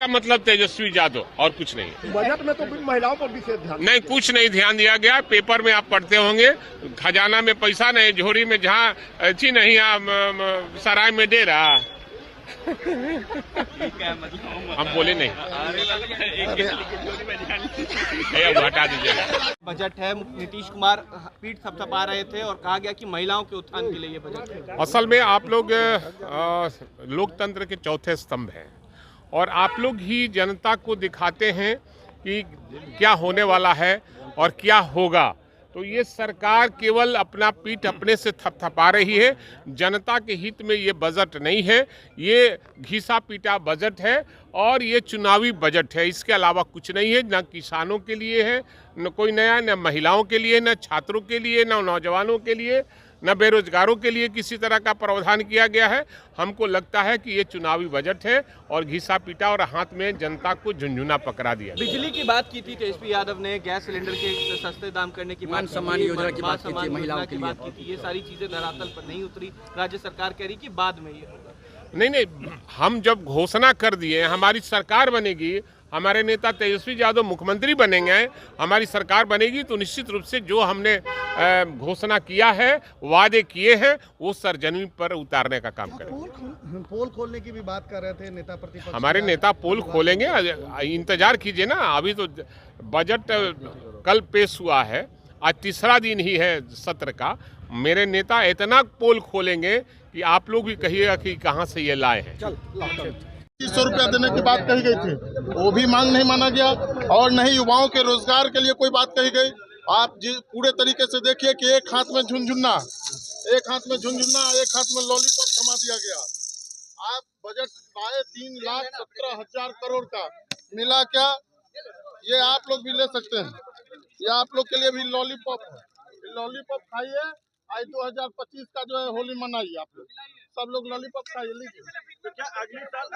का मतलब तेजस्वी यादव और कुछ नहीं। बजट में तो महिलाओं पर विशेष ध्यान नहीं, कुछ नहीं ध्यान दिया गया। पेपर में आप पढ़ते होंगे, खजाना में पैसा नहीं, झोरी में जहाँ अच्छी नहीं सराय में दे रहा। हम बोले नहीं, हटा दीजिएगा। बजट है, नीतीश कुमार पीठ थपथपा रहे थे और कहा गया कि महिलाओं के उत्थान के लिए ये बजट है। असल में आप लोग लोकतंत्र के चौथे स्तंभ हैं और आप लोग ही जनता को दिखाते हैं कि क्या होने वाला है और क्या होगा। तो ये सरकार केवल अपना पीठ अपने से थपथपा रही है। जनता के हित में ये बजट नहीं है, ये घिसा पीटा बजट है और ये चुनावी बजट है। इसके अलावा कुछ नहीं है। न किसानों के लिए है, न कोई नया, न महिलाओं के लिए, न छात्रों के लिए, न नौजवानों के लिए, न बेरोजगारों के लिए किसी तरह का प्रावधान किया गया है। हमको लगता है कि ये चुनावी बजट है और घिसा पीटा और हाथ में जनता को झुंझुना पकड़ा दिया। बिजली की बात की थी तेजस्वी यादव ने, गैस सिलेंडर के सस्ते दाम करने की बात, सम्मान योजना की बात की थी, महिलाओं की बात की थी। ये सारी चीजें धरातल पर नहीं उतरी। राज्य सरकार कह रही कि बाद में ये होगा। नहीं, हम जब घोषणा कर दिए हमारी सरकार बनेगी, हमारे नेता तेजस्वी यादव मुख्यमंत्री बनेंगे, हमारी सरकार बनेगी, तो निश्चित रूप से जो हमने घोषणा किया है, वादे किए हैं, वो सरजमीन पर उतारने का काम करेंगे। पोल खोलने की भी बात कर रहे थे नेता प्रतिपक्ष। हमारे नेता पोल खोलेंगे, इंतजार कीजिए ना। अभी तो बजट कल पेश हुआ है, आज तीसरा दिन ही है सत्र का। मेरे नेता इतना पोल खोलेंगे कि आप लोग भी कहिएगा कि कहाँ से ये लाए हैं। 300 रुपया देने की बात कही गई थी, वो भी मांग नहीं माना गया और नहीं युवाओं के रोजगार के लिए कोई बात कही गई। आप पूरे तरीके से देखिए कि एक हाथ में झुनझुना, एक हाथ में लॉलीपॉप थमा दिया गया। आप बजट लाए 3,17,000 करोड़ का, मिला क्या? ये आप लोग भी ले सकते हैं, ये आप लोग के लिए भी लॉलीपॉप है। लॉलीपॉप खाइए, आज 2025 का जो है होली मनाइए। आप लोग सब लोग लॉलीपॉप खाइए, लीजिए। तो क्या अगली साल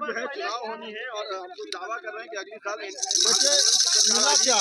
जो है चुनाव होनी है और हम लोग दावा कर रहे हैं कि अगली साल मिला क्या?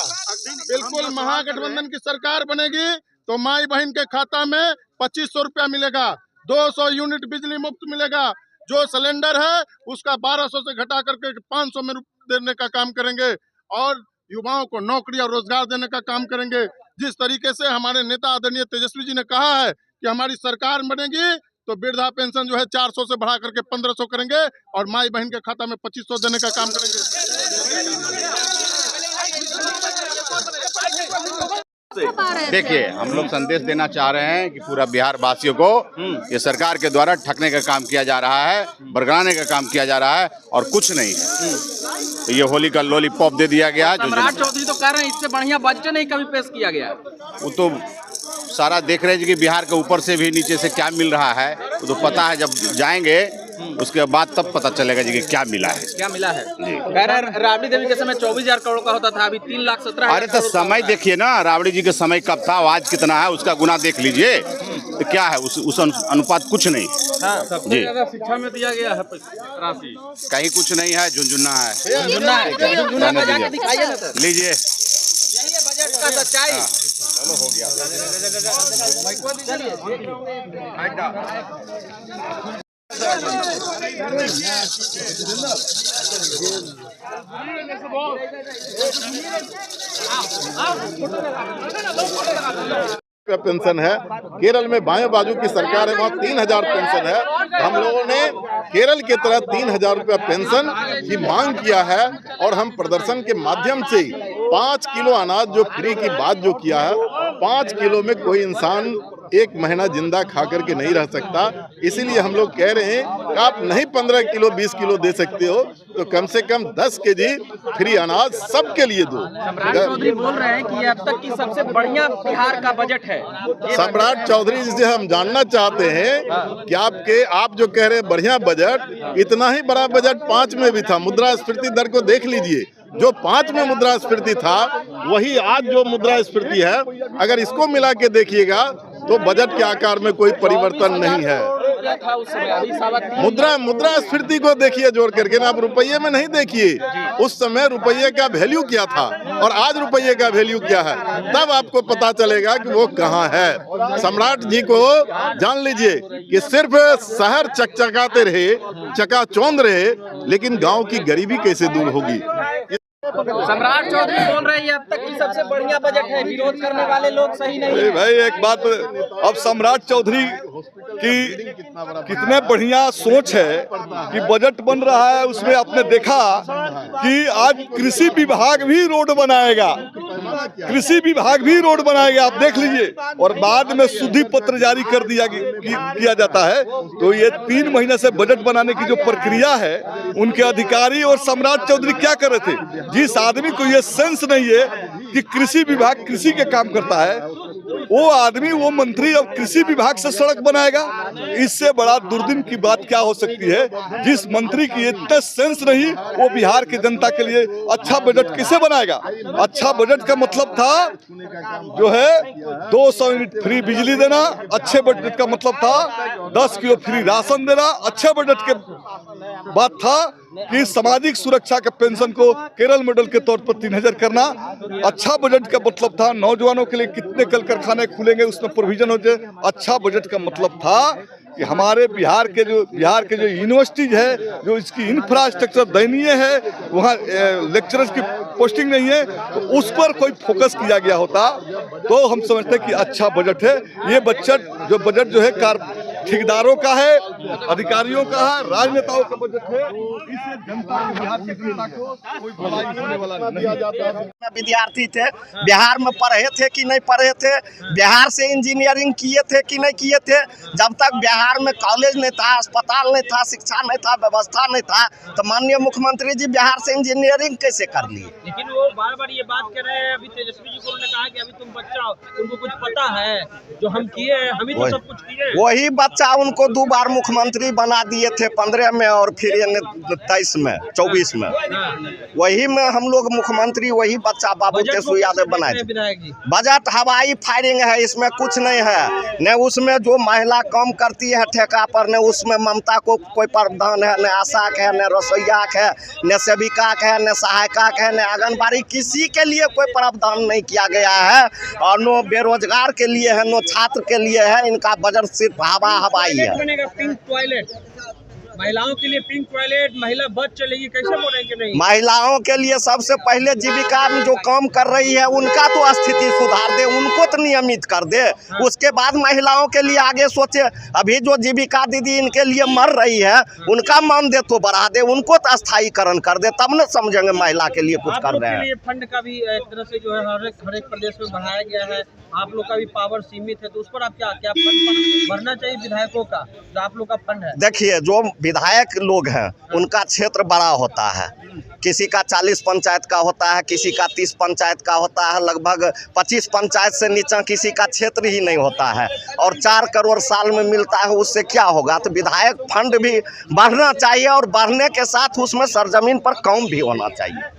बिल्कुल महागठबंधन की सरकार बनेगी तो माई बहन के खाता में 2500 रुपया मिलेगा, 200 यूनिट बिजली मुफ्त मिलेगा। जो सिलेंडर है उसका 1200 से घटा करके 500 में देने का काम करेंगे और युवाओं को नौकरी और रोजगार देने का काम करेंगे। जिस तरीके से हमारे नेता आदरणीय तेजस्वी जी ने कहा है कि हमारी सरकार बनेगी तो वृद्धा पेंशन जो है 400 से बढ़ा करके 1500 करेंगे और माई बहन के खाता में 2500 देने का काम करेंगे। देखिए, हम लोग संदेश देना चाह रहे हैं कि पूरा बिहार वासियों को ये सरकार के द्वारा ठगने का काम किया जा रहा है, बरगलाने का काम किया जा रहा है और कुछ नहीं। तो ये होली का लॉलीपॉप दे दिया गया। सम्राट चौधरी तो कह रहे हैं इससे बढ़िया बजट नहीं कभी पेश किया गया। वो तो सारा देख रहे हैं कि बिहार के ऊपर से भी नीचे से क्या मिल रहा है, वो तो पता है। जब जाएंगे उसके बाद तब पता चलेगा जी कि क्या मिला है। क्या मिला है? कह रहे हैं राबड़ी देवी के समय 24,000 करोड़ का होता था, अभी 3,17,000। अरे तो समय देखिए ना, राबड़ी जी के समय कब था, आज कितना है, उसका गुना देख लीजिए। तो क्या है उस अनुपात कुछ नहीं। सबसे ज्यादा शिक्षा में दिया गया है राशि, कहीं कुछ नहीं है, झुनझुना है। लीजिए बजट का सच्चाई। चलो हो गया। पेंशन है, केरल में बाएं बाजू की सरकार है, वहाँ 3,000 पेंशन है। हम लोगों ने केरल की तरह 3,000 रुपया पेंशन की मांग किया है और हम प्रदर्शन के माध्यम से 5 किलो अनाज जो फ्री की बात जो किया है, 5 किलो में कोई इंसान 1 महीना जिंदा खा करके नहीं रह सकता। इसीलिए हम लोग कह रहे हैं कि आप नहीं 15 किलो 20 किलो दे सकते हो तो कम से कम 10 केजी फ्री अनाज सबके लिए दो। सम्राट चौधरी बोल रहे हैं कि ये अब तक की सबसे बढ़िया बिहार का बजट है। सम्राट चौधरी जी से हम जानना चाहते हैं कि आप जो कह रहे हैं बढ़िया बजट, इतना ही बड़ा बजट 5 में भी था। मुद्रास्फीति दर को देख लीजिए, जो 5 में मुद्रास्फीति था वही आज जो मुद्रास्फीति है, अगर इसको मिला के देखिएगा तो बजट के आकार में कोई परिवर्तन नहीं है। रुपया था उस समय, अभी 3.25 मुद्रास्फीति को देखिए जोड़ करके ना, आप रुपये में नहीं देखिए। उस समय रुपये का वैल्यू क्या था और आज रुपये का वैल्यू क्या है, तब आपको पता चलेगा कि वो कहाँ है। सम्राट जी को जान लीजिए कि सिर्फ शहर चकचकाते रहे, चकाचौंध रहे, लेकिन गांव की गरीबी कैसे दूर होगी। सम्राट चौधरी बोल रहे हैं अब तक की सबसे बढ़िया बजट है, विरोध करने वाले लोग सही नहीं है। भाई एक बात, अब सम्राट चौधरी की कितने बढ़िया सोच है कि बजट बन रहा है, उसमें आपने देखा कि आज कृषि विभाग भी रोड बनाएगा, कृषि विभाग भी रोड बनाएगा, आप देख लीजिए। और बाद में शुद्धि पत्र जारी कर किया जाता है। तो ये 3 महीने से बजट बनाने की जो प्रक्रिया है, उनके अधिकारी और सम्राट चौधरी क्या कर रहे थे। जिस आदमी को ये सेंस नहीं है कि कृषि विभाग कृषि के काम करता है, वो आदमी, वो मंत्री अब कृषि विभाग से सड़क बनाएगा। इससे बड़ा दुर्दिन की बात क्या हो सकती है। जिस मंत्री की इतना सेंस नहीं, वो बिहार की जनता के लिए अच्छा बजट कैसे बनाएगा। अच्छा बजट का मतलब था जो है 200 यूनिट फ्री बिजली देना, अच्छे बजट का मतलब था 10 किलो फ्री राशन देना, अच्छे बजट के बात था कि सामाजिक सुरक्षा के पेंशन को केरल मॉडल के तौर पर 3000 करना। अच्छा बजट का मतलब था नौजवानों के लिए कितने कल कारखाने खुलेंगे, उसमें प्रोविजन हो जाए। अच्छा बजट का मतलब था कि हमारे बिहार के जो यूनिवर्सिटीज है, जो इसकी इंफ्रास्ट्रक्चर दयनीय है, वहाँ लेक्चरर्स की पोस्टिंग नहीं है, तो उस पर कोई फोकस किया गया होता तो हम समझते हैं कि अच्छा बजट है। ये बजट जो है ठेकेदारों का है, अधिकारियों का है, राजनेताओं का बजट है। इससे जनता, बिहार की जनता को कोई भलाई होने वाला नहीं। विद्यार्थी थे, बिहार में पढ़े थे कि नहीं पढ़े थे, बिहार से इंजीनियरिंग किए थे कि नहीं किए थे। जब तक बिहार में कॉलेज नहीं था, अस्पताल नहीं था, शिक्षा नहीं था, व्यवस्था नहीं था, तो माननीय मुख्यमंत्री जी बिहार से इंजीनियरिंग कैसे कर लिए। लेकिन वो बार बार ये बात कर रहे हैं, अभी तेजस्वी जी को उन्होंने कहा कि अभी तुम बच्चा हो, तुमको कुछ पता है, जो हम किए हैं, हम ही तो सब कुछ किए। वही बच्चा उनको 2 बार मुख्यमंत्री बना दिए थे, 15 में और फिर 23 में, 24 में। वही में हम लोग मुख्यमंत्री, वही बच्चा बाबू तेजस्वी यादव बनाए थे। बजट हवाई फायरिंग है, इसमें कुछ नहीं है। न उसमें जो महिला काम करती है ठेका पर, न उसमें ममता को कोई प्रावधान है, न आशा है, न रसोईया है, न सेविका है, न सहायिका है, न आंगनबाड़ी, किसी के लिए कोई प्रावधान नहीं किया गया है। और नो बेरोजगार के लिए है, नो छात्र के लिए है। इनका बजट सिर्फ हवाई है। बनेगा पिंक टॉयलेट, महिलाओं के लिए पिंक टॉयलेट, महिला बस चलेगी, कैसे बोल रहे हैं कि नहीं। महिलाओं के लिए सबसे पहले जीविका में जो काम कर रही है, उनका तो स्थिति सुधार दे, उनको तो नियमित कर दे। उसके बाद महिलाओं के लिए आगे सोचे। अभी जो जीविका दीदी इनके लिए मर रही है, उनका मानदेय तो बढ़ा दे, उनको तो स्थायीकरण कर दे, तब न समझेंगे महिला के लिए कुछ कर रहे हैं। फंड का भी एक तरह से जो है हर एक प्रदेश में बढ़ाया गया है। आप लोग का भी पावर सीमित है, तो उस पर आप क्या फंड भरना चाहिए विधायकों का, जो आप लोग का फंड है। देखिए, जो विधायक लोग हैं उनका क्षेत्र बड़ा होता है। किसी का 40 पंचायत का होता है, किसी का 30 पंचायत का होता है, लगभग 25 पंचायत से नीचे किसी का क्षेत्र ही नहीं होता है। और 4 करोड़ साल में मिलता है, उससे क्या होगा। तो विधायक फंड भी बढ़ना चाहिए, और बढ़ने के साथ उसमें सरजमीन पर काम भी होना चाहिए।